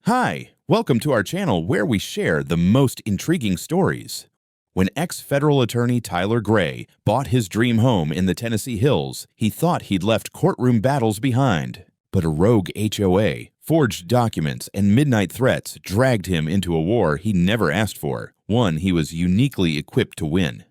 Hi, welcome to our channel where we share the most intriguing stories. When ex-federal attorney Tyler Gray bought his dream home in the Tennessee Hills, he thought he'd left courtroom battles behind. But a rogue HOA, forged documents, and midnight threats dragged him into a war he never asked for, one he was uniquely equipped to win.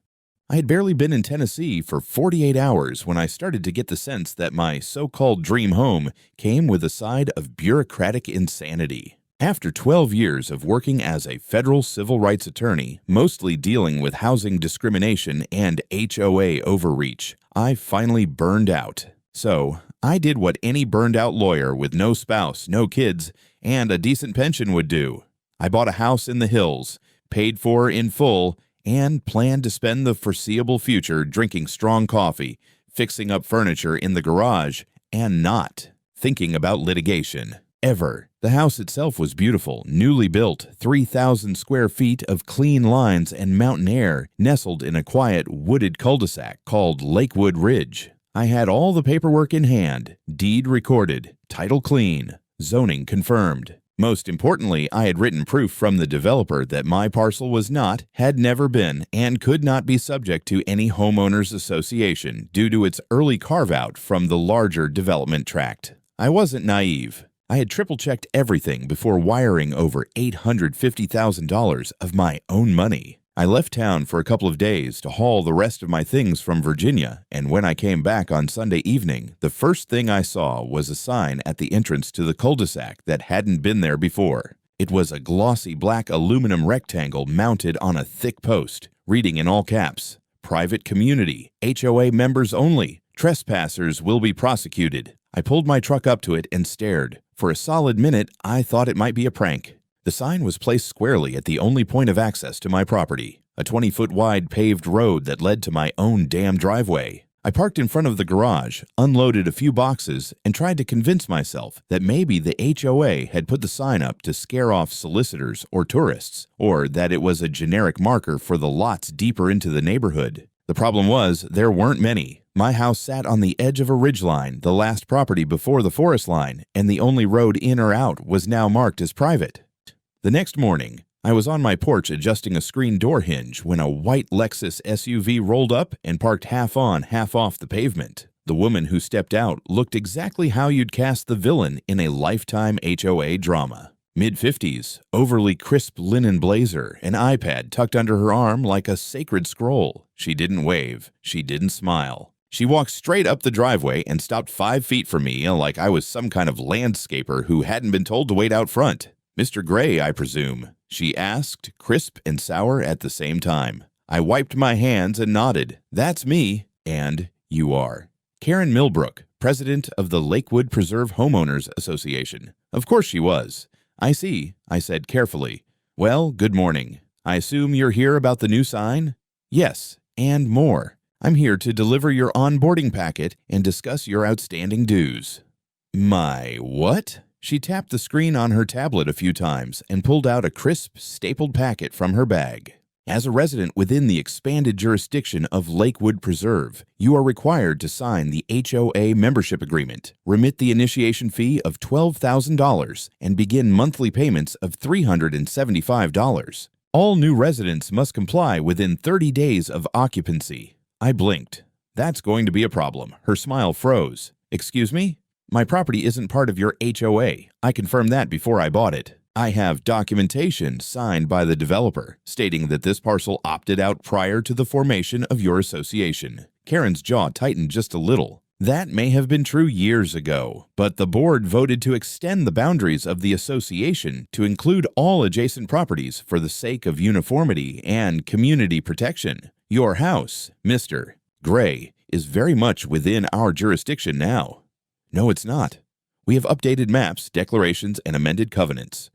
I had barely been in Tennessee for 48 hours when I started to get the sense that my so-called dream home came with a side of bureaucratic insanity. After 12 years of working as a federal civil rights attorney, mostly dealing with housing discrimination and HOA overreach, I finally burned out. So, I did what any burned-out lawyer with no spouse, no kids, and a decent pension would do. I bought a house in the hills, paid for in full, and planned to spend the foreseeable future drinking strong coffee, fixing up furniture in the garage, and not thinking about litigation. Ever. The house itself was beautiful, newly built, 3,000 square feet of clean lines and mountain air, nestled in a quiet, wooded cul-de-sac called Lakewood Ridge. I had all the paperwork in hand, deed recorded, title clean, zoning confirmed. Most importantly, I had written proof from the developer that my parcel was not, had never been, and could not be subject to any homeowners association due to its early carve-out from the larger development tract. I wasn't naive. I had triple-checked everything before wiring over $850,000 of my own money. I left town for a couple of days to haul the rest of my things from Virginia, and when I came back on Sunday evening, the first thing I saw was a sign at the entrance to the cul-de-sac that hadn't been there before. It was a glossy black aluminum rectangle mounted on a thick post, reading in all caps, "Private Community, HOA Members Only. Trespassers will be prosecuted." I pulled my truck up to it and stared. For a solid minute, I thought it might be a prank. The sign was placed squarely at the only point of access to my property, a 20-foot wide paved road that led to my own damn driveway. I parked in front of the garage, unloaded a few boxes, and tried to convince myself that maybe the HOA had put the sign up to scare off solicitors or tourists, or that it was a generic marker for the lots deeper into the neighborhood. The problem was, there weren't many. My house sat on the edge of a ridgeline, the last property before the forest line, and the only road in or out was now marked as private. The next morning, I was on my porch adjusting a screen door hinge when a white Lexus SUV rolled up and parked half on, half off the pavement. The woman who stepped out looked exactly how you'd cast the villain in a Lifetime HOA drama. Mid-50s, overly crisp linen blazer, an iPad tucked under her arm like a sacred scroll. She didn't wave. She didn't smile. She walked straight up the driveway and stopped 5 feet from me like I was some kind of landscaper who hadn't been told to wait out front. "Mr. Gray, I presume?" she asked, crisp and sour at the same time. I wiped my hands and nodded. "That's me." And you are. Karen Milbrook, president of the Lakewood Preserve Homeowners Association. Of course she was. "I see," I said carefully. "Well, good morning. I assume you're here about the new sign?" "Yes, and more. I'm here to deliver your onboarding packet and discuss your outstanding dues." "My what?" She tapped the screen on her tablet a few times and pulled out a crisp, stapled packet from her bag. "As a resident within the expanded jurisdiction of Lakewood Preserve, you are required to sign the HOA membership agreement, remit the initiation fee of $12,000, and begin monthly payments of $375. All new residents must comply within 30 days of occupancy." I blinked. "That's going to be a problem." Her smile froze. "Excuse me? My property isn't part of your HOA. I confirmed that before I bought it. I have documentation signed by the developer stating that this parcel opted out prior to the formation of your association." Karen's jaw tightened just a little. "That may have been true years ago, but the board voted to extend the boundaries of the association to include all adjacent properties for the sake of uniformity and community protection. Your house, Mr. Gray, is very much within our jurisdiction now." "No, it's not. We have updated maps, declarations, and amended covenants.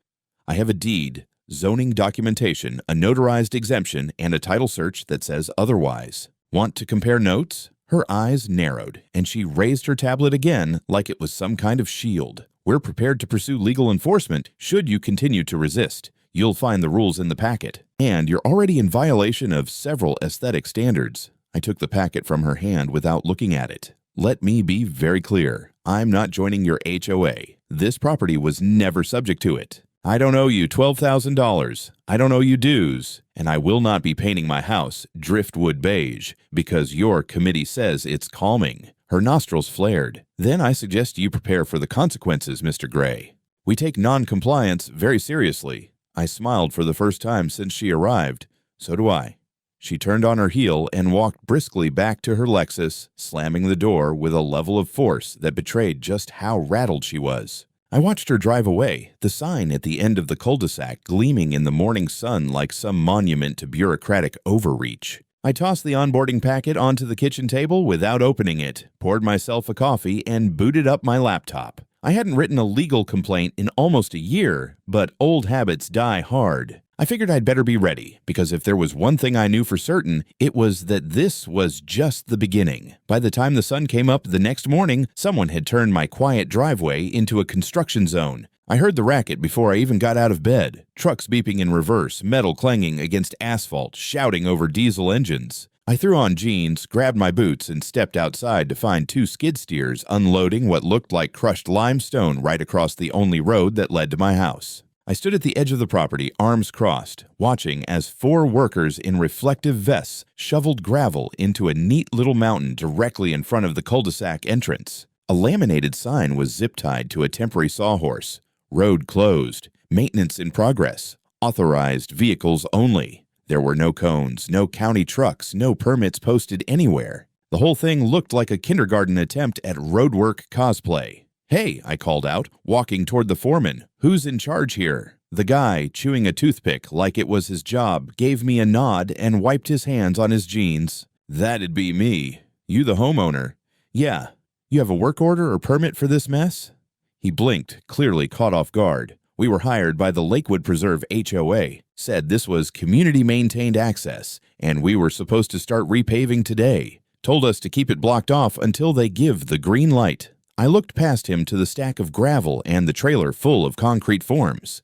I have a deed, zoning documentation, a notarized exemption, and a title search that says otherwise. Want to compare notes?" Her eyes narrowed, and she raised her tablet again like it was some kind of shield. "We're prepared to pursue legal enforcement should you continue to resist. You'll find the rules in the packet. And you're already in violation of several aesthetic standards." I took the packet from her hand without looking at it. "Let me be very clear. I'm not joining your HOA. This property was never subject to it. I don't owe you $12,000. I don't owe you dues. And I will not be painting my house driftwood beige because your committee says it's calming." Her nostrils flared. "Then I suggest you prepare for the consequences, Mr. Gray. We take non-compliance very seriously." I smiled for the first time since she arrived. "So do I." She turned on her heel and walked briskly back to her Lexus, slamming the door with a level of force that betrayed just how rattled she was. I watched her drive away, the sign at the end of the cul-de-sac gleaming in the morning sun like some monument to bureaucratic overreach. I tossed the onboarding packet onto the kitchen table without opening it, poured myself a coffee, and booted up my laptop. I hadn't written a legal complaint in almost a year, but old habits die hard. I figured I'd better be ready, because if there was one thing I knew for certain, it was that this was just the beginning. By the time the sun came up the next morning, someone had turned my quiet driveway into a construction zone. I heard the racket before I even got out of bed. Trucks beeping in reverse, metal clanging against asphalt, shouting over diesel engines. I threw on jeans, grabbed my boots, and stepped outside to find two skid steers unloading what looked like crushed limestone right across the only road that led to my house. I stood at the edge of the property, arms crossed, watching as 4 workers in reflective vests shoveled gravel into a neat little mountain directly in front of the cul-de-sac entrance. A laminated sign was zip-tied to a temporary sawhorse. "Road closed. Maintenance in progress. Authorized vehicles only." There were no cones, no county trucks, no permits posted anywhere. The whole thing looked like a kindergarten attempt at roadwork cosplay. "Hey," I called out, walking toward the foreman. "Who's in charge here?" The guy, chewing a toothpick like it was his job, gave me a nod and wiped his hands on his jeans. "That'd be me. You the homeowner?" "Yeah. You have a work order or permit for this mess?" He blinked, clearly caught off guard. "We were hired by the Lakewood Preserve HOA, said this was community-maintained access, and we were supposed to start repaving today. Told us to keep it blocked off until they give the green light." I looked past him to the stack of gravel and the trailer full of concrete forms.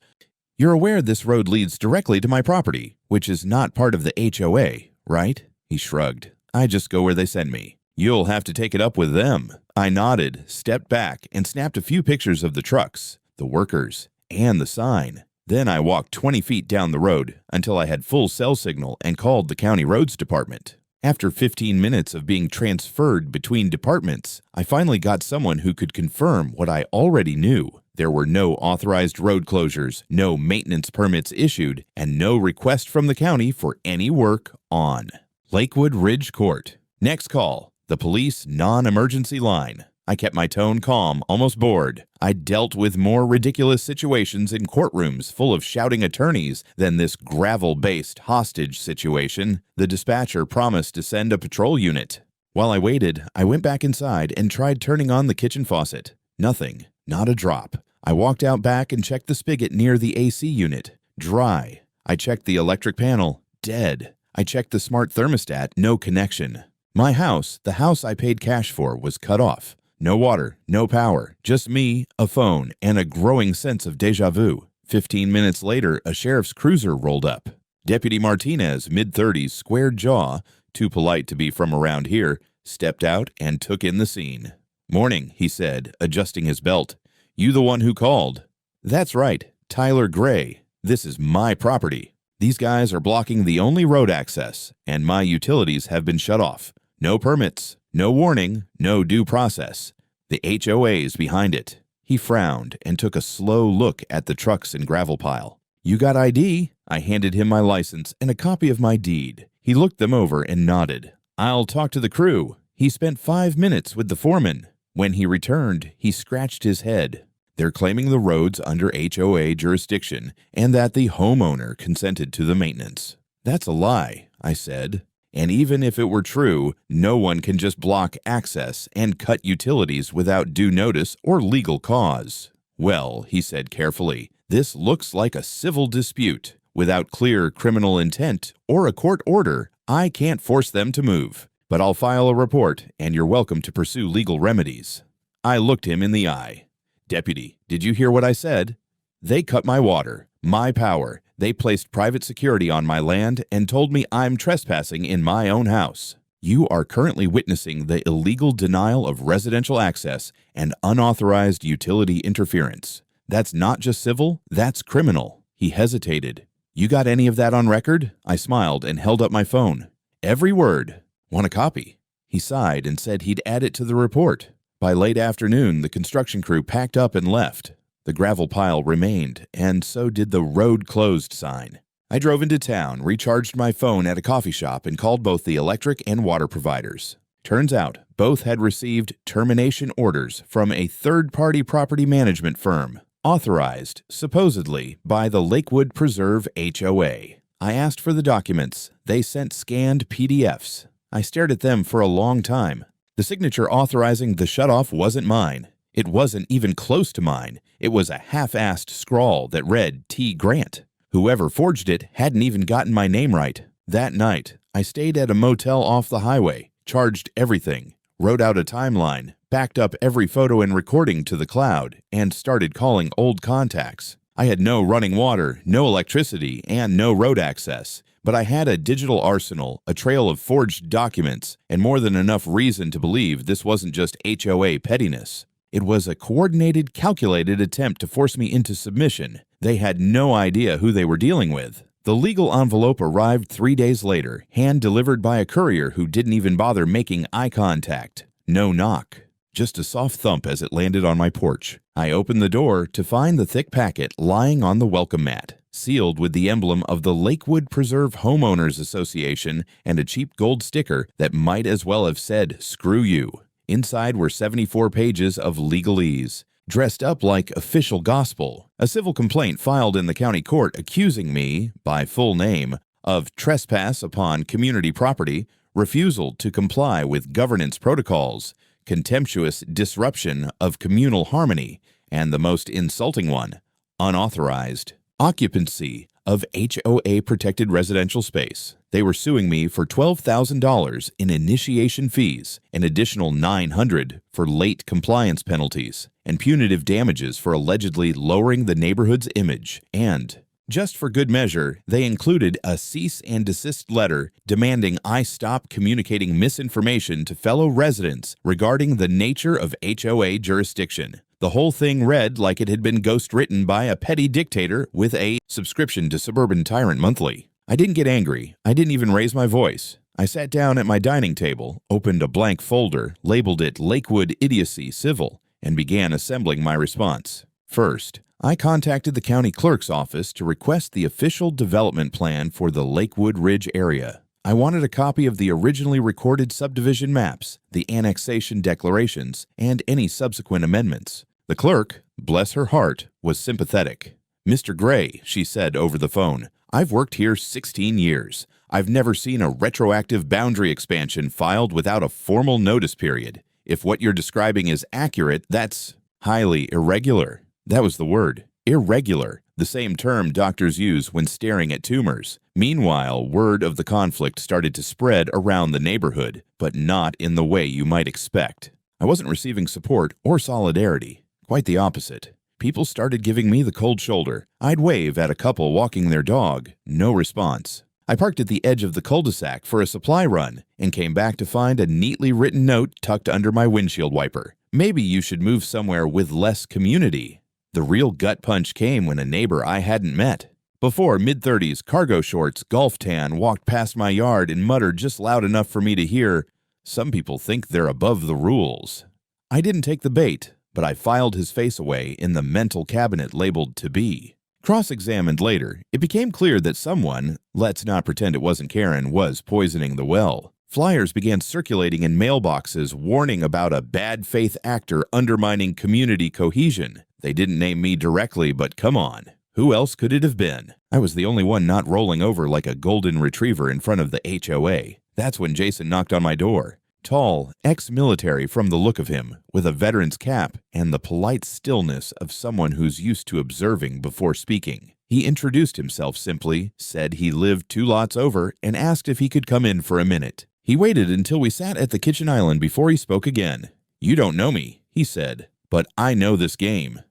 "You're aware this road leads directly to my property, which is not part of the HOA, right?" He shrugged. "I just go where they send me." "You'll have to take it up with them." I nodded, stepped back, and snapped a few pictures of the trucks, the workers, and the sign. Then I walked 20 feet down the road until I had full cell signal and called the county roads department. After 15 minutes of being transferred between departments, I finally got someone who could confirm what I already knew. There were no authorized road closures, no maintenance permits issued, and no request from the county for any work on Lakewood Ridge Court. Next call, the police non-emergency line. I kept my tone calm, almost bored. I dealt with more ridiculous situations in courtrooms full of shouting attorneys than this gravel-based hostage situation. The dispatcher promised to send a patrol unit. While I waited, I went back inside and tried turning on the kitchen faucet. Nothing, not a drop. I walked out back and checked the spigot near the AC unit. Dry. I checked the electric panel. Dead. I checked the smart thermostat. No connection. My house, the house I paid cash for, was cut off. No water, no power, just me, a phone, and a growing sense of déjà vu. 15 minutes later, a sheriff's cruiser rolled up. Deputy Martinez, mid-30s, squared jaw, too polite to be from around here, stepped out and took in the scene. "Morning," he said, adjusting his belt. "You the one who called?" "That's right, Tyler Gray. This is my property. These guys are blocking the only road access, and my utilities have been shut off. No permits, no warning, no due process. The HOAs behind it." He frowned and took a slow look at the trucks and gravel pile. "You got ID?" I handed him my license and a copy of my deed. He looked them over and nodded. "I'll talk to the crew." He spent 5 minutes with the foreman. When he returned, he scratched his head. "They're claiming the road's under HOA jurisdiction and that the homeowner consented to the maintenance." "That's a lie," I said. "And even if it were true, no one can just block access and cut utilities without due notice or legal cause." "Well," he said carefully, "this looks like a civil dispute. Without clear criminal intent or a court order, I can't force them to move. But I'll file a report, and you're welcome to pursue legal remedies." I looked him in the eye. "Deputy, did you hear what I said? They cut my water, my power. They placed private security on my land and told me I'm trespassing in my own house. You are currently witnessing the illegal denial of residential access and unauthorized utility interference. That's not just civil, that's criminal." He hesitated. "You got any of that on record?" I smiled and held up my phone. "Every word." "Want a copy?" He sighed and said he'd add it to the report. By late afternoon, the construction crew packed up and left. The gravel pile remained, and so did the "road closed" sign. I drove into town, recharged my phone at a coffee shop, and called both the electric and water providers. Turns out, both had received termination orders from a third-party property management firm, authorized, supposedly, by the Lakewood Preserve HOA. I asked for the documents. They sent scanned PDFs. I stared at them for a long time. The signature authorizing the shutoff wasn't mine. It wasn't even close to mine. It was a half-assed scrawl that read T. Grant. Whoever forged it hadn't even gotten my name right. That night, I stayed at a motel off the highway, charged everything, wrote out a timeline, backed up every photo and recording to the cloud, and started calling old contacts. I had no running water, no electricity, and no road access. But I had a digital arsenal, a trail of forged documents, and more than enough reason to believe this wasn't just HOA pettiness. It was a coordinated, calculated attempt to force me into submission. They had no idea who they were dealing with. The legal envelope arrived 3 days later, hand-delivered by a courier who didn't even bother making eye contact. No knock. Just a soft thump as it landed on my porch. I opened the door to find the thick packet lying on the welcome mat, sealed with the emblem of the Lakewood Preserve Homeowners Association and a cheap gold sticker that might as well have said, "Screw you." Inside were 74 pages of legalese, dressed up like official gospel. A civil complaint filed in the county court accusing me, by full name, of trespass upon community property, refusal to comply with governance protocols, contemptuous disruption of communal harmony, and the most insulting one, unauthorized occupancy of HOA-protected residential space. They were suing me for $12,000 in initiation fees, an additional $900 for late compliance penalties, and punitive damages for allegedly lowering the neighborhood's image. And, just for good measure, they included a cease and desist letter demanding I stop communicating misinformation to fellow residents regarding the nature of HOA jurisdiction. The whole thing read like it had been ghostwritten by a petty dictator with a subscription to Suburban Tyrant Monthly. I didn't get angry. I didn't even raise my voice. I sat down at my dining table, opened a blank folder, labeled it Lakewood Idiocy Civil, and began assembling my response. First, I contacted the county clerk's office to request the official development plan for the Lakewood Ridge area. I wanted a copy of the originally recorded subdivision maps, the annexation declarations, and any subsequent amendments. The clerk, bless her heart, was sympathetic. "Mr. Gray," she said over the phone, "I've worked here 16 years. I've never seen a retroactive boundary expansion filed without a formal notice period. If what you're describing is accurate, that's highly irregular." That was the word. Irregular, the same term doctors use when staring at tumors. Meanwhile, word of the conflict started to spread around the neighborhood, but not in the way you might expect. I wasn't receiving support or solidarity. Quite the opposite. People started giving me the cold shoulder. I'd wave at a couple walking their dog. No response. I parked at the edge of the cul-de-sac for a supply run and came back to find a neatly written note tucked under my windshield wiper. "Maybe you should move somewhere with less community." The real gut punch came when a neighbor I hadn't met. Before, mid-30s, cargo shorts, golf tan, walked past my yard and muttered just loud enough for me to hear, "Some people think they're above the rules." I didn't take the bait, but I filed his face away in the mental cabinet labeled "to be." Cross-examined later, it became clear that someone, let's not pretend it wasn't Karen, was poisoning the well. Flyers began circulating in mailboxes warning about a bad faith actor undermining community cohesion. They didn't name me directly, but come on. Who else could it have been? I was the only one not rolling over like a golden retriever in front of the HOA. That's when Jason knocked on my door. Tall, ex-military from the look of him, with a veteran's cap and the polite stillness of someone who's used to observing before speaking. He introduced himself simply, said he lived 2 lots over, and asked if he could come in for a minute. He waited until we sat at the kitchen island before he spoke again. "You don't know me," he said, "but I know this game."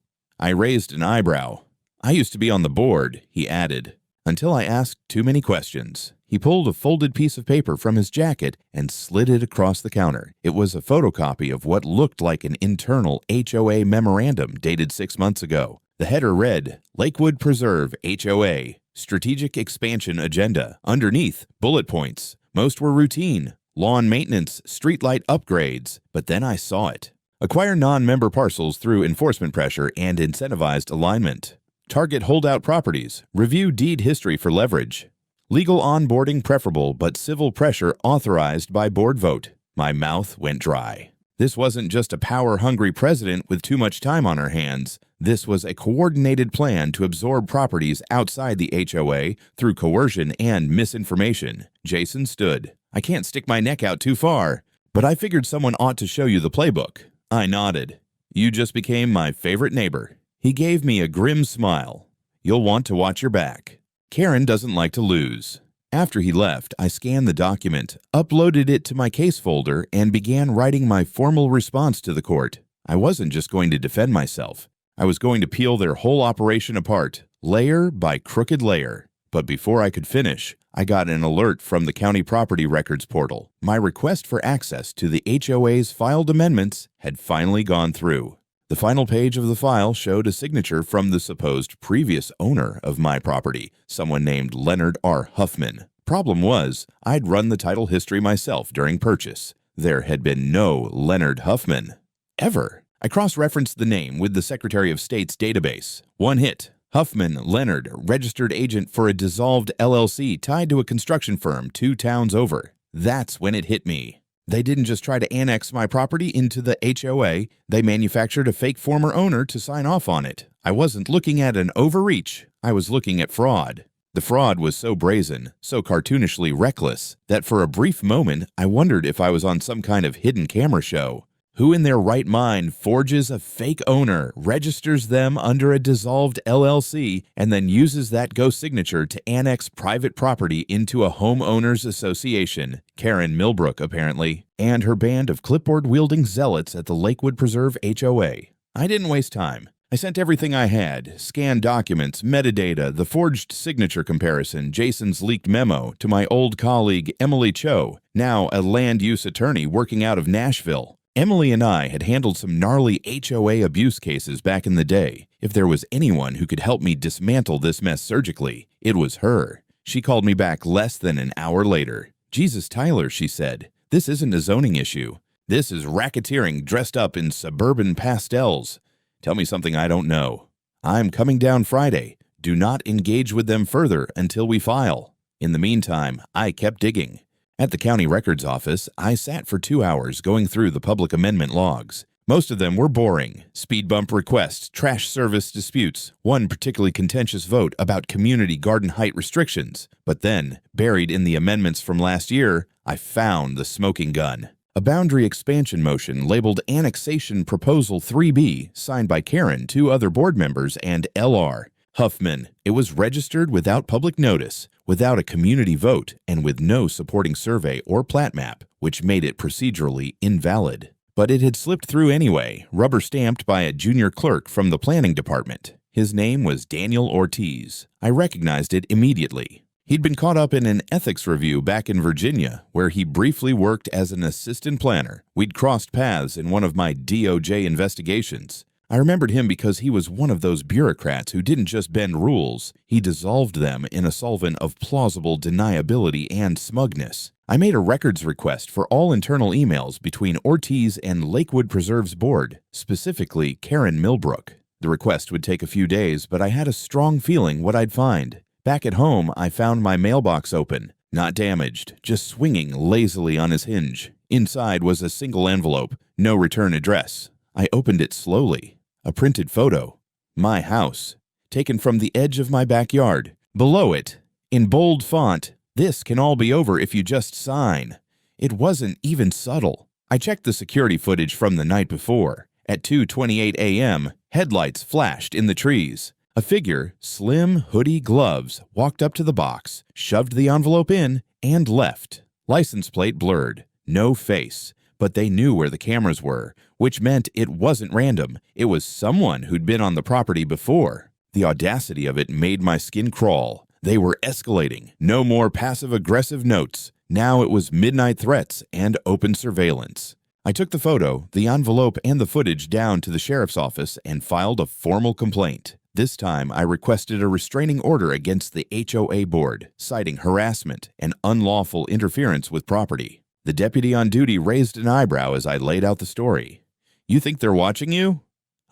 I raised an eyebrow. "I used to be on the board," he added, "until I asked too many questions." He pulled a folded piece of paper from his jacket and slid it across the counter. It was a photocopy of what looked like an internal HOA memorandum dated 6 months ago. The header read, Lakewood Preserve HOA, Strategic Expansion Agenda. Underneath, bullet points. Most were routine, lawn maintenance, streetlight upgrades. But then I saw it. Acquire non-member parcels through enforcement pressure and incentivized alignment. Target holdout properties. Review deed history for leverage. Legal onboarding preferable, but civil pressure authorized by board vote. My mouth went dry. This wasn't just a power-hungry president with too much time on her hands. This was a coordinated plan to absorb properties outside the HOA through coercion and misinformation. Jason stood. I can't stick my neck out too far, but I figured someone ought to show you the playbook. I nodded. You just became my favorite neighbor. He gave me a grim smile. You'll want to watch your back. Karen doesn't like to lose. After he left, I scanned the document, uploaded it to my case folder, and began writing my formal response to the court. I wasn't just going to defend myself. I was going to peel their whole operation apart, layer by crooked layer. But before I could finish, I got an alert from the county property records portal. My request for access to the HOA's filed amendments had finally gone through. The final page of the file showed a signature from the supposed previous owner of my property, someone named Leonard R. Huffman. Problem was, I'd run the title history myself during purchase. There had been no Leonard Huffman. Ever. I cross-referenced the name with the Secretary of State's database. One hit. Huffman Leonard, registered agent for a dissolved LLC tied to a construction firm 2 towns over. That's when it hit me. They didn't just try to annex my property into the HOA, they manufactured a fake former owner to sign off on it. I wasn't looking at an overreach, I was looking at fraud. The fraud was so brazen, so cartoonishly reckless, that for a brief moment I wondered if I was on some kind of hidden camera show. Who in their right mind forges a fake owner, registers them under a dissolved LLC, and then uses that ghost signature to annex private property into a homeowners association? Karen Milbrook, apparently, and her band of clipboard-wielding zealots at the Lakewood Preserve HOA. I didn't waste time. I sent everything I had, scanned documents, metadata, the forged signature comparison, Jason's leaked memo, to my old colleague Emily Cho, now a land use attorney working out of Nashville. Emily and I had handled some gnarly HOA abuse cases back in the day. If there was anyone who could help me dismantle this mess surgically, it was her. She called me back less than an hour later. Jesus, Tyler, she said, this isn't a zoning issue. This is racketeering dressed up in suburban pastels. Tell me something I don't know. I'm coming down Friday. Do not engage with them further until we file. In the meantime, I kept digging. At the county records office, I sat for 2 hours going through the public amendment logs. Most of them were boring. Speed bump requests, trash service disputes, one particularly contentious vote about community garden height restrictions. But then, buried in the amendments from last year, I found the smoking gun. A boundary expansion motion labeled Annexation Proposal 3B, signed by Karen, 2 other board members, and L.R. Huffman. It was registered without public notice, without a community vote, and with no supporting survey or plat map, which made it procedurally invalid. But it had slipped through anyway, rubber-stamped by a junior clerk from the planning department. His name was Daniel Ortiz. I recognized it immediately. He'd been caught up in an ethics review back in Virginia, where he briefly worked as an assistant planner. We'd crossed paths in one of my DOJ investigations. I remembered him because he was one of those bureaucrats who didn't just bend rules, he dissolved them in a solvent of plausible deniability and smugness. I made a records request for all internal emails between Ortiz and Lakewood Preserve's board, specifically Karen Milbrook. The request would take a few days, but I had a strong feeling what I'd find. Back at home, I found my mailbox open, not damaged, just swinging lazily on his hinge. Inside was a single envelope, no return address. I opened it slowly. A printed photo. My house. Taken from the edge of my backyard. Below it, in bold font, "This can all be over if you just sign." It wasn't even subtle. I checked the security footage from the night before. At 2:28 a.m., headlights flashed in the trees. A figure, slim, hoodie, gloves, walked up to the box, shoved the envelope in, and left. License plate blurred. No face. But they knew where the cameras were, which meant it wasn't random. It was someone who'd been on the property before. The audacity of it made my skin crawl. They were escalating. No more passive-aggressive notes. Now it was midnight threats and open surveillance. I took the photo, the envelope, and the footage down to the sheriff's office and filed a formal complaint. This time, I requested a restraining order against the HOA board, citing harassment and unlawful interference with property. The deputy on duty raised an eyebrow as I laid out the story. "You think they're watching you?"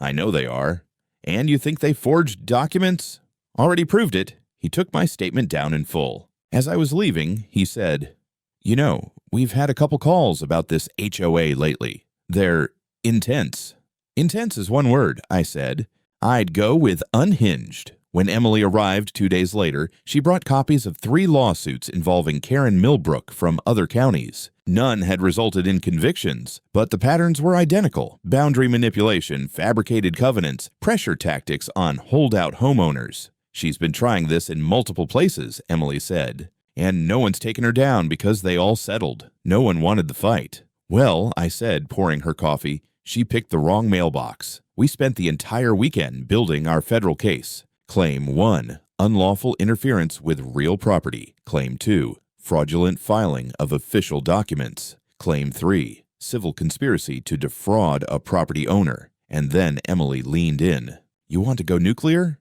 "I know they are." "And you think they forged documents?" "Already proved it." He took my statement down in full. As I was leaving, he said, "You know, we've had a couple calls about this HOA lately. They're intense." "Intense is one word," I said. "I'd go with unhinged." When Emily arrived 2 days later, she brought copies of 3 lawsuits involving Karen Millbrook from other counties. None had resulted in convictions, but the patterns were identical: boundary manipulation, fabricated covenants, pressure tactics on holdout homeowners. "She's been trying this in multiple places," Emily said, "and no one's taken her down because they all settled. No one wanted the fight." "Well," I said, pouring her coffee, "she picked the wrong mailbox. We spent the entire weekend building our federal case. Claim 1, unlawful interference with real property. Claim 2, fraudulent filing of official documents. Claim 3, civil conspiracy to defraud a property owner." And then Emily leaned in. "You want to go nuclear?"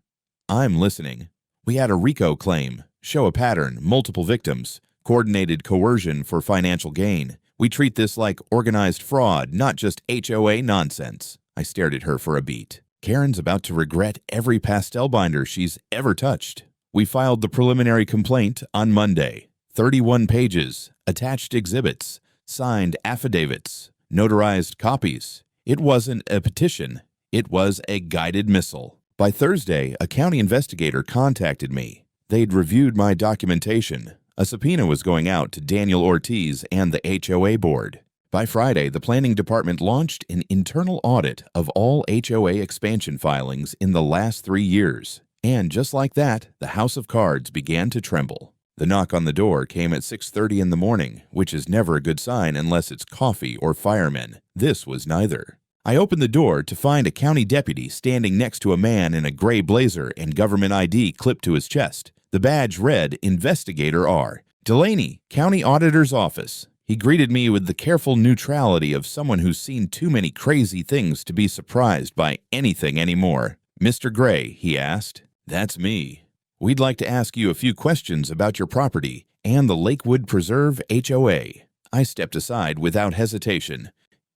"I'm listening." "We had a RICO claim. Show a pattern, multiple victims, coordinated coercion for financial gain. We treat this like organized fraud, not just HOA nonsense." I stared at her for a beat. Karen's about to regret every pastel binder she's ever touched. We filed the preliminary complaint on Monday. 31 pages, attached exhibits, signed affidavits, notarized copies. It wasn't a petition. It was a guided missile. By Thursday, a county investigator contacted me. They'd reviewed my documentation. A subpoena was going out to Daniel Ortiz and the HOA board. By Friday, the planning department launched an internal audit of all HOA expansion filings in the last 3 years. And just like that, the house of cards began to tremble. The knock on the door came at 6:30 in the morning, which is never a good sign unless it's coffee or firemen. This was neither. I opened the door to find a county deputy standing next to a man in a gray blazer and government ID clipped to his chest. The badge read, "Investigator R. Delaney, County Auditor's Office." He greeted me with the careful neutrality of someone who's seen too many crazy things to be surprised by anything anymore. "Mr. Gray," he asked. "That's me. We'd like to ask you a few questions about your property and the Lakewood Preserve HOA." I stepped aside without hesitation.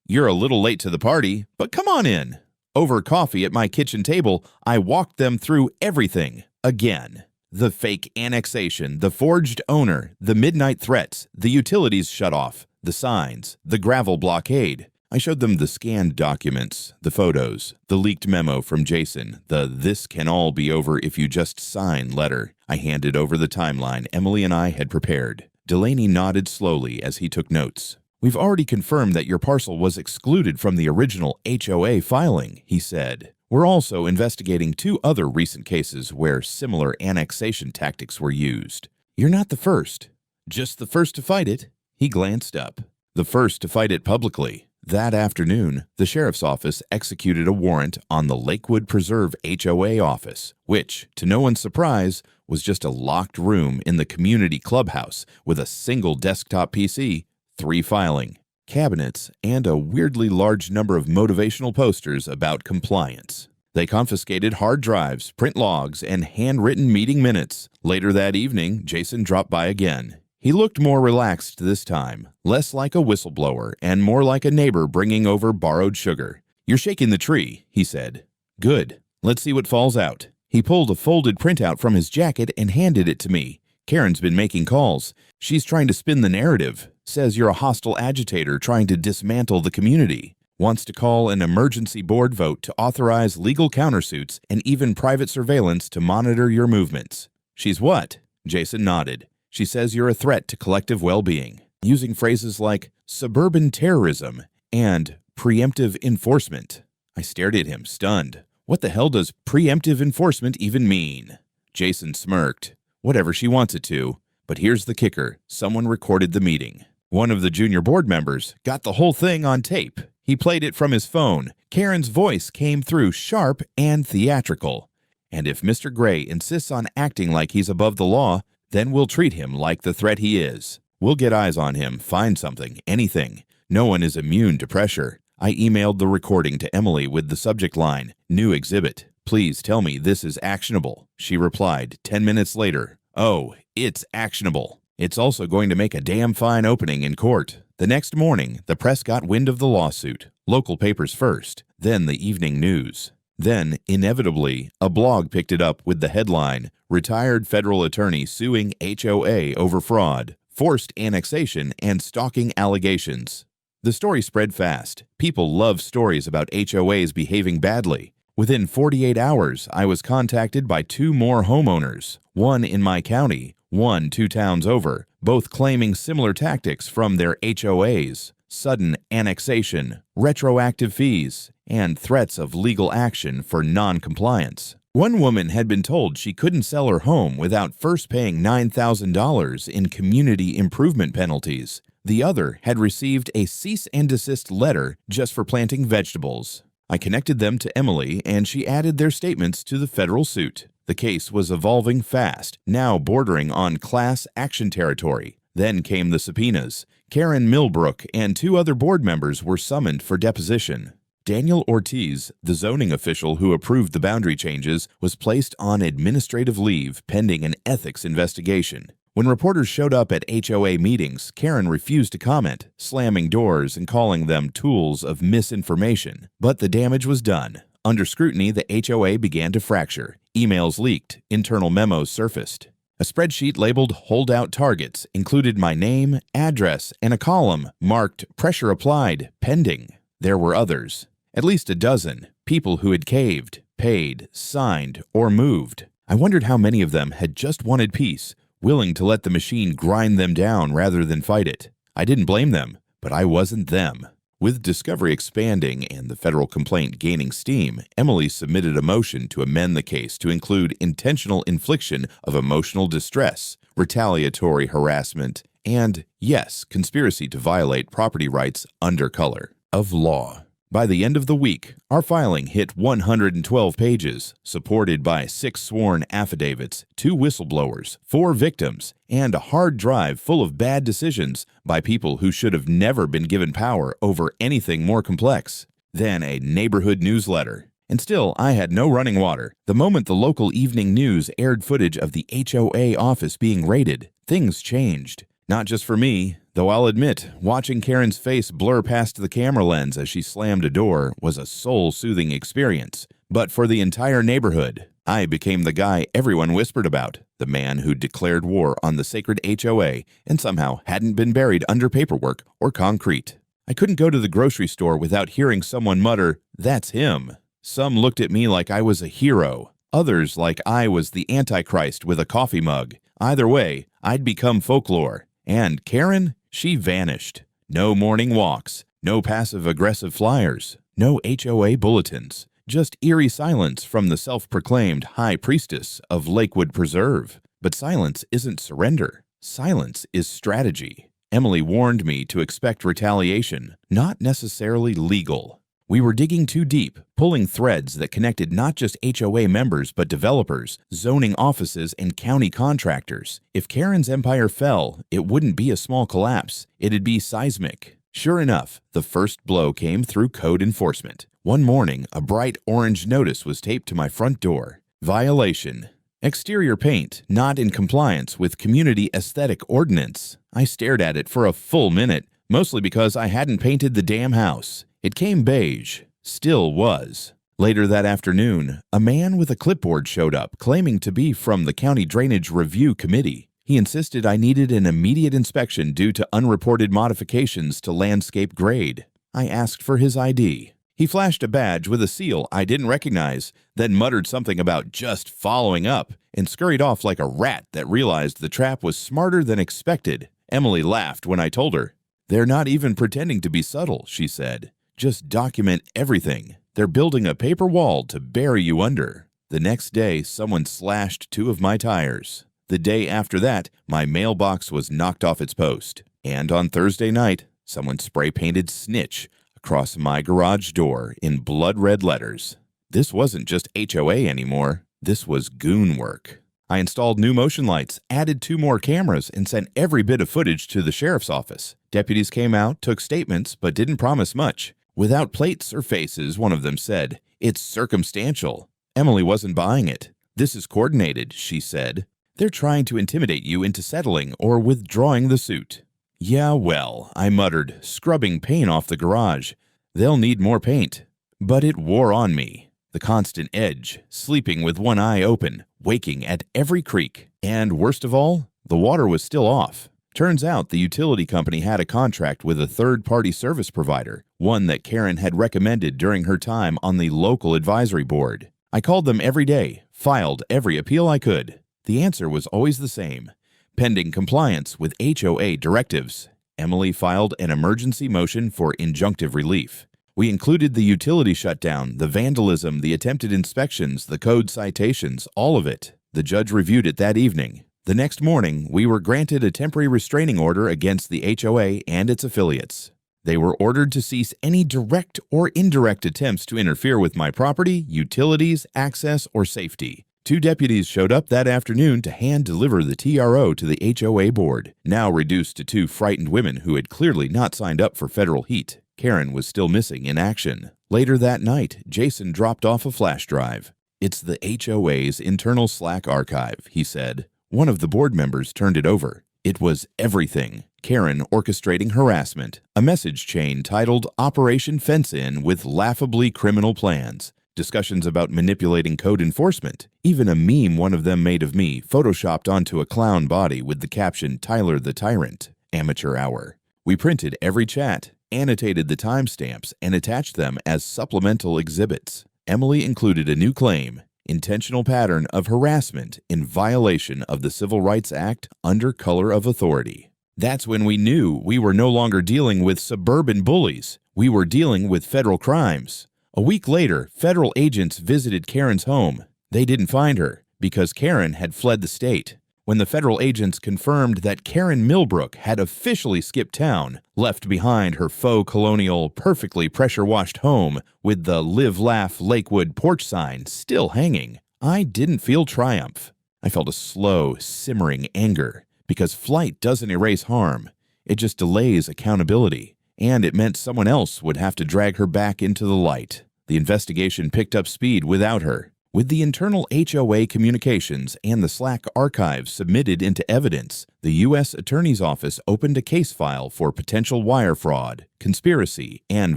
"You're a little late to the party, but come on in." Over coffee at my kitchen table, I walked them through everything again. The fake annexation, the forged owner, the midnight threats, the utilities shutoff, the signs, the gravel blockade. I showed them the scanned documents, the photos, the leaked memo from Jason, the "this can all be over if you just sign" letter. I handed over the timeline Emily and I had prepared. Delaney nodded slowly as he took notes. "We've already confirmed that your parcel was excluded from the original HOA filing," he said. "We're also investigating 2 other recent cases where similar annexation tactics were used. You're not the first. Just the first to fight it." He glanced up. "The first to fight it publicly." That afternoon, the sheriff's office executed a warrant on the Lakewood Preserve HOA office, which, to no one's surprise, was just a locked room in the community clubhouse with a single desktop PC, 3 filing cabinets, and a weirdly large number of motivational posters about compliance. They confiscated hard drives, print logs, and handwritten meeting minutes. Later that evening, Jason dropped by again. He looked more relaxed this time, less like a whistleblower and more like a neighbor bringing over borrowed sugar. "You're shaking the tree," he said. "Good. Let's see what falls out." He pulled a folded printout from his jacket and handed it to me. "Karen's been making calls. She's trying to spin the narrative. Says you're a hostile agitator trying to dismantle the community. Wants to call an emergency board vote to authorize legal countersuits and even private surveillance to monitor your movements." "She's what?" Jason nodded. "She says you're a threat to collective well-being," using phrases like suburban terrorism and preemptive enforcement. I stared at him, stunned. What the hell does preemptive enforcement even mean? Jason smirked. "Whatever she wants it to. But here's the kicker. Someone recorded the meeting. One of the junior board members got the whole thing on tape. He played it from his phone. Karen's voice came through sharp and theatrical. And if Mr. Gray insists on acting like he's above the law, then we'll treat him like the threat he is. We'll get eyes on him, find something, anything. No one is immune to pressure." I emailed the recording to Emily with the subject line, "New exhibit." "Please tell me this is actionable," she replied 10 minutes later. "Oh, it's actionable. It's also going to make a damn fine opening in court." The next morning, the press got wind of the lawsuit. Local papers first, then the evening news. Then, inevitably, a blog picked it up with the headline, "Retired Federal Attorney Suing HOA Over Fraud, Forced Annexation, and Stalking Allegations." The story spread fast. People love stories about HOAs behaving badly. Within 48 hours, I was contacted by 2 more homeowners, one in my county, one 2 towns over, both claiming similar tactics from their HOAs: sudden annexation, retroactive fees, and threats of legal action for non-compliance. One woman had been told she couldn't sell her home without first paying $9,000 in community improvement penalties. The other had received a cease and desist letter just for planting vegetables. I connected them to Emily, and she added their statements to the federal suit. The case was evolving fast, now bordering on class action territory. Then came the subpoenas. Karen Milbrook and 2 other board members were summoned for deposition. Daniel Ortiz, the zoning official who approved the boundary changes, was placed on administrative leave pending an ethics investigation. When reporters showed up at HOA meetings, Karen refused to comment, slamming doors and calling them tools of misinformation. But the damage was done. Under scrutiny, the HOA began to fracture. Emails leaked, internal memos surfaced. A spreadsheet labeled "Holdout Targets" included my name, address, and a column marked "Pressure Applied, Pending." There were others. At least a dozen. People who had caved, paid, signed, or moved. I wondered how many of them had just wanted peace, willing to let the machine grind them down rather than fight it. I didn't blame them, but I wasn't them. With discovery expanding and the federal complaint gaining steam, Emily submitted a motion to amend the case to include intentional infliction of emotional distress, retaliatory harassment, and, yes, conspiracy to violate property rights under color of law. By the end of the week, our filing hit 112 pages, supported by 6 sworn affidavits, 2 whistleblowers, 4 victims, and a hard drive full of bad decisions by people who should have never been given power over anything more complex. Then a neighborhood newsletter. And still, I had no running water. The moment the local evening news aired footage of the HOA office being raided, things changed. Not just for me, though I'll admit, watching Karen's face blur past the camera lens as she slammed a door was a soul-soothing experience. But for the entire neighborhood, I became the guy everyone whispered about, the man who declared war on the sacred HOA and somehow hadn't been buried under paperwork or concrete. I couldn't go to the grocery store without hearing someone mutter, "That's him." Some looked at me like I was a hero, others like I was the Antichrist with a coffee mug. Either way, I'd become folklore. And Karen, she vanished. No morning walks, no passive-aggressive flyers, no HOA bulletins, just eerie silence from the self-proclaimed high priestess of Lakewood Preserve. But silence isn't surrender. Silence is strategy. Emily warned me to expect retaliation, not necessarily legal. We were digging too deep, pulling threads that connected not just HOA members but developers, zoning offices, and county contractors. If Karen's empire fell, it wouldn't be a small collapse. It'd be seismic. Sure enough, the first blow came through code enforcement. One morning, a bright orange notice was taped to my front door. Violation. Exterior paint, not in compliance with community aesthetic ordinance. I stared at it for a full minute, mostly because I hadn't painted the damn house. It came beige, still was. Later that afternoon, a man with a clipboard showed up, claiming to be from the County Drainage Review Committee. He insisted I needed an immediate inspection due to unreported modifications to landscape grade. I asked for his ID. He flashed a badge with a seal I didn't recognize, then muttered something about just following up, and scurried off like a rat that realized the trap was smarter than expected. Emily laughed when I told her. "They're not even pretending to be subtle," she said. "Just document everything. They're building a paper wall to bury you under." The next day, someone slashed 2 of my tires. The day after that, my mailbox was knocked off its post. And on Thursday night, someone spray-painted "snitch" across my garage door in blood-red letters. This wasn't just HOA anymore. This was goon work. I installed new motion lights, added 2 more cameras, and sent every bit of footage to the sheriff's office. Deputies came out, took statements, but didn't promise much. "Without plates or faces," one of them said, "it's circumstantial." Emily wasn't buying it. "This is coordinated," she said. "They're trying to intimidate you into settling or withdrawing the suit." "Yeah, well," I muttered, scrubbing paint off the garage. "They'll need more paint." But it wore on me. The constant edge, sleeping with one eye open, waking at every creak. And worst of all, the water was still off. Turns out the utility company had a contract with a third-party service provider, one that Karen had recommended during her time on the local advisory board. I called them every day, filed every appeal I could. The answer was always the same: pending compliance with HOA directives. Emily filed an emergency motion for injunctive relief. We included the utility shutdown, the vandalism, the attempted inspections, the code citations, all of it. The judge reviewed it that evening. The next morning, we were granted a temporary restraining order against the HOA and its affiliates. They were ordered to cease any direct or indirect attempts to interfere with my property, utilities, access, or safety. 2 deputies showed up that afternoon to hand-deliver the TRO to the HOA board, now reduced to 2 frightened women who had clearly not signed up for federal heat. Karen was still missing in action. Later that night, Jason dropped off a flash drive. "It's the HOA's internal Slack archive," he said. One of the board members turned it over. It was everything. Karen orchestrating harassment. A message chain titled Operation Fence-In with laughably criminal plans. Discussions about manipulating code enforcement. Even a meme one of them made of me, photoshopped onto a clown body with the caption "Tyler the Tyrant." Amateur hour. We printed every chat, annotated the timestamps, and attached them as supplemental exhibits. Emily included a new claim: intentional pattern of harassment in violation of the Civil Rights Act under color of authority. That's when we knew we were no longer dealing with suburban bullies. We were dealing with federal crimes. A week later, federal agents visited Karen's home. They didn't find her because Karen had fled the state. When the federal agents confirmed that Karen Millbrook had officially skipped town, left behind her faux colonial, perfectly pressure-washed home with the Live Laugh Lakewood porch sign still hanging, I didn't feel triumph. I felt a slow, simmering anger, because flight doesn't erase harm. It just delays accountability, and it meant someone else would have to drag her back into the light. The investigation picked up speed without her. With the internal HOA communications and the Slack archives submitted into evidence, the U.S. Attorney's Office opened a case file for potential wire fraud, conspiracy, and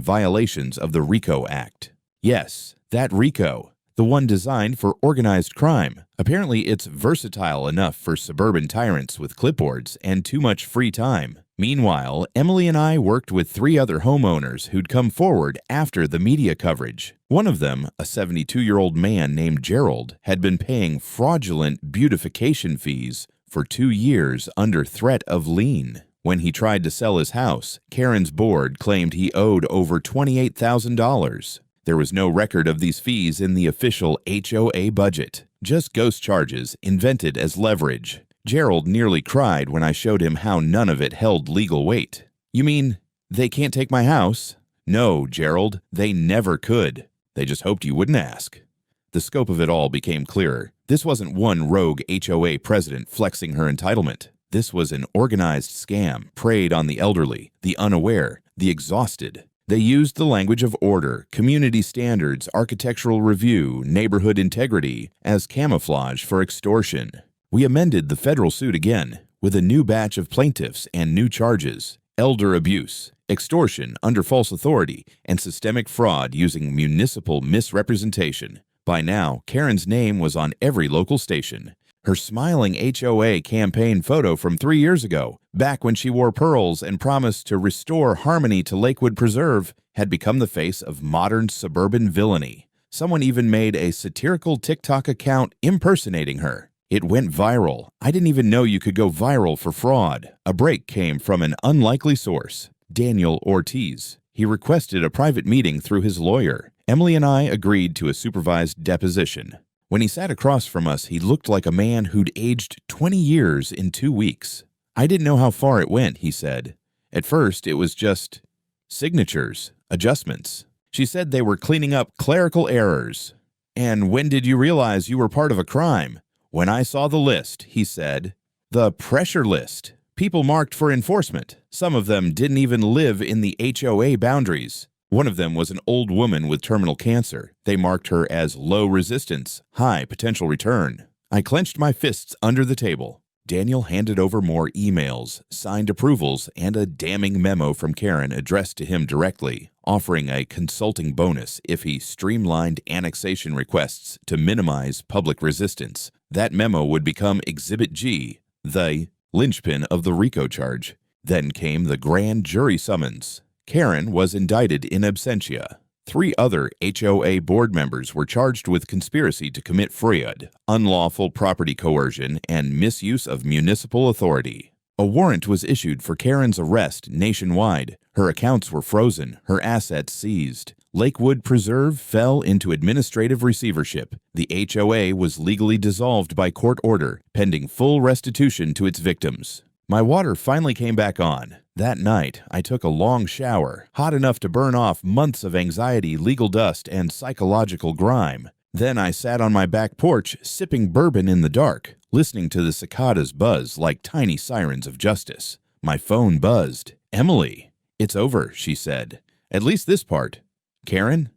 violations of the RICO Act. Yes, that RICO, the one designed for organized crime. Apparently, it's versatile enough for suburban tyrants with clipboards and too much free time. Meanwhile, Emily and I worked with 3 other homeowners who'd come forward after the media coverage. One of them, a 72-year-old man named Gerald, had been paying fraudulent beautification fees for 2 years under threat of lien. When he tried to sell his house, Karen's board claimed he owed over $28,000. There was no record of these fees in the official HOA budget, just ghost charges invented as leverage. Gerald nearly cried when I showed him how none of it held legal weight. "You mean they can't take my house?" "No, Gerald, they never could. They just hoped you wouldn't ask." The scope of it all became clearer. This wasn't one rogue HOA president flexing her entitlement. This was an organized scam preyed on the elderly, the unaware, the exhausted. They used the language of order, community standards, architectural review, neighborhood integrity as camouflage for extortion. We amended the federal suit again, with a new batch of plaintiffs and new charges: elder abuse, extortion under false authority, and systemic fraud using municipal misrepresentation. By now, Karen's name was on every local station. Her smiling HOA campaign photo from 3 years ago, back when she wore pearls and promised to restore harmony to Lakewood Preserve, had become the face of modern suburban villainy. Someone even made a satirical TikTok account impersonating her. It went viral. I didn't even know you could go viral for fraud. A break came from an unlikely source: Daniel Ortiz. He requested a private meeting through his lawyer. Emily and I agreed to a supervised deposition. When he sat across from us, he looked like a man who'd aged 20 years in 2 weeks. "I didn't know how far it went," he said. "At first, it was just signatures, adjustments." She said they were cleaning up clerical errors. "And when did you realize you were part of a crime?" "When I saw the list," he said. "The pressure list. People marked for enforcement. Some of them didn't even live in the HOA boundaries. One of them was an old woman with terminal cancer. They marked her as low resistance, high potential return. I clenched my fists under the table. Daniel handed over more emails, signed approvals, and a damning memo from Karen addressed to him directly, offering a consulting bonus if he streamlined annexation requests to minimize public resistance. That memo would become Exhibit G, the linchpin of the RICO charge. Then came the grand jury summons. Karen was indicted in absentia. 3 other HOA board members were charged with conspiracy to commit fraud, unlawful property coercion, and misuse of municipal authority. A warrant was issued for Karen's arrest nationwide. Her accounts were frozen, her assets seized. Lakewood Preserve fell into administrative receivership. The HOA was legally dissolved by court order, pending full restitution to its victims. My water finally came back on. That night, I took a long shower, hot enough to burn off months of anxiety, legal dust, and psychological grime. Then I sat on my back porch, sipping bourbon in the dark, listening to the cicadas buzz like tiny sirens of justice. My phone buzzed. "Emily." "It's over," she said. "At least this part." "Karen?"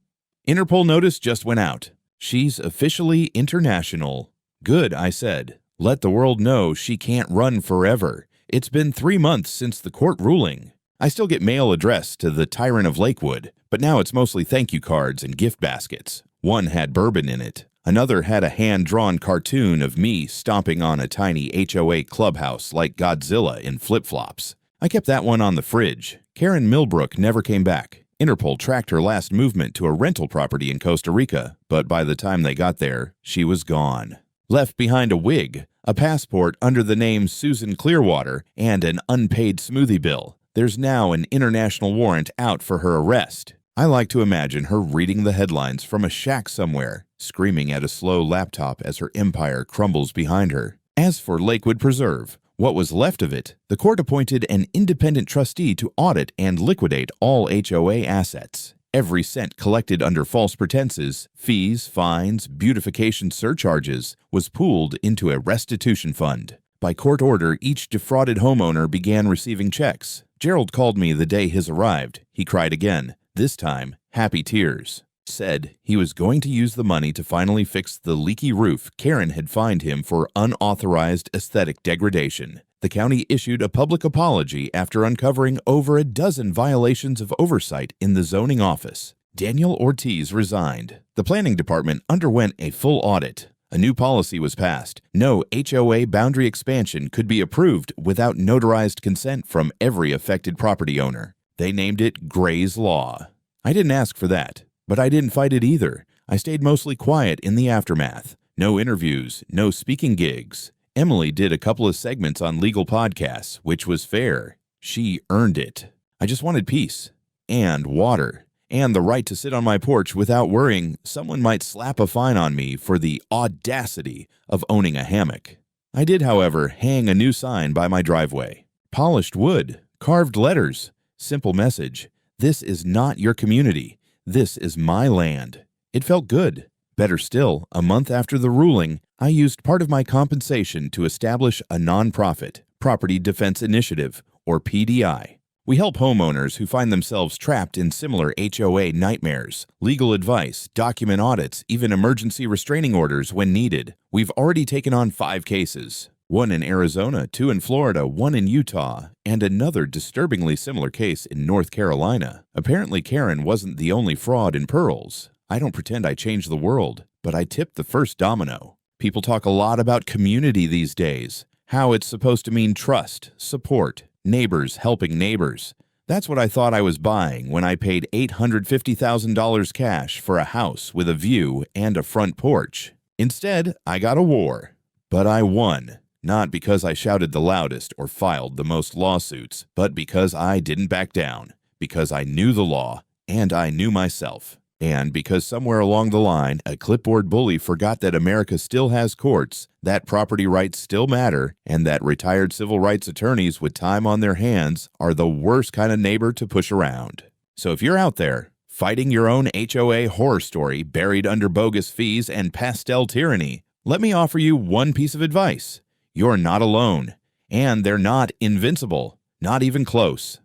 "Interpol notice just went out. She's officially international." "Good," I said. "Let the world know she can't run forever. It's been 3 months since the court ruling. I still get mail addressed to the Tyrant of Lakewood, but now it's mostly thank you cards and gift baskets. One had bourbon in it. Another had a hand-drawn cartoon of me stomping on a tiny HOA clubhouse like Godzilla in flip-flops. I kept that one on the fridge. Karen Milbrook never came back. Interpol tracked her last movement to a rental property in Costa Rica, but by the time they got there, she was gone. Left behind a wig, a passport under the name Susan Clearwater, and an unpaid smoothie bill. There's now an international warrant out for her arrest. I like to imagine her reading the headlines from a shack somewhere, screaming at a slow laptop as her empire crumbles behind her. As for Lakewood Preserve, what was left of it, the court appointed an independent trustee to audit and liquidate all HOA assets. Every cent collected under false pretenses, fees, fines, beautification surcharges, was pooled into a restitution fund. By court order, each defrauded homeowner began receiving checks. Gerald called me the day his arrived. He cried again, this time happy tears. Said he was going to use the money to finally fix the leaky roof Karen had fined him for unauthorized aesthetic degradation. The county issued a public apology after uncovering over a dozen violations of oversight in the zoning office. Daniel Ortiz resigned. The planning department underwent a full audit. A new policy was passed. No HOA boundary expansion could be approved without notarized consent from every affected property owner. They named it Gray's Law. I didn't ask for that, but I didn't fight it either. I stayed mostly quiet in the aftermath. No interviews, no speaking gigs. Emily did a couple of segments on legal podcasts, which was fair. She earned it. I just wanted peace and water and the right to sit on my porch without worrying someone might slap a fine on me for the audacity of owning a hammock. I did, however, hang a new sign by my driveway. Polished wood, carved letters, simple message. This is not your community. This is my land. It felt good. Better still, a month after the ruling, I used part of my compensation to establish a nonprofit, Property Defense Initiative, or PDI. We help homeowners who find themselves trapped in similar HOA nightmares, legal advice, document audits, even emergency restraining orders when needed. We've already taken on 5 cases. 1 in Arizona, 2 in Florida, 1 in Utah, and another disturbingly similar case in North Carolina. Apparently Karen wasn't the only fraud in pearls. I don't pretend I changed the world, but I tipped the first domino. People talk a lot about community these days, how it's supposed to mean trust, support, neighbors helping neighbors. That's what I thought I was buying when I paid $850,000 cash for a house with a view and a front porch. Instead, I got a war. But I won. Not because I shouted the loudest or filed the most lawsuits, but because I didn't back down, because I knew the law, and I knew myself, and because somewhere along the line, a clipboard bully forgot that America still has courts, that property rights still matter, and that retired civil rights attorneys with time on their hands are the worst kind of neighbor to push around. So if you're out there, fighting your own HOA horror story buried under bogus fees and pastel tyranny, let me offer you one piece of advice. You're not alone, and they're not invincible, not even close.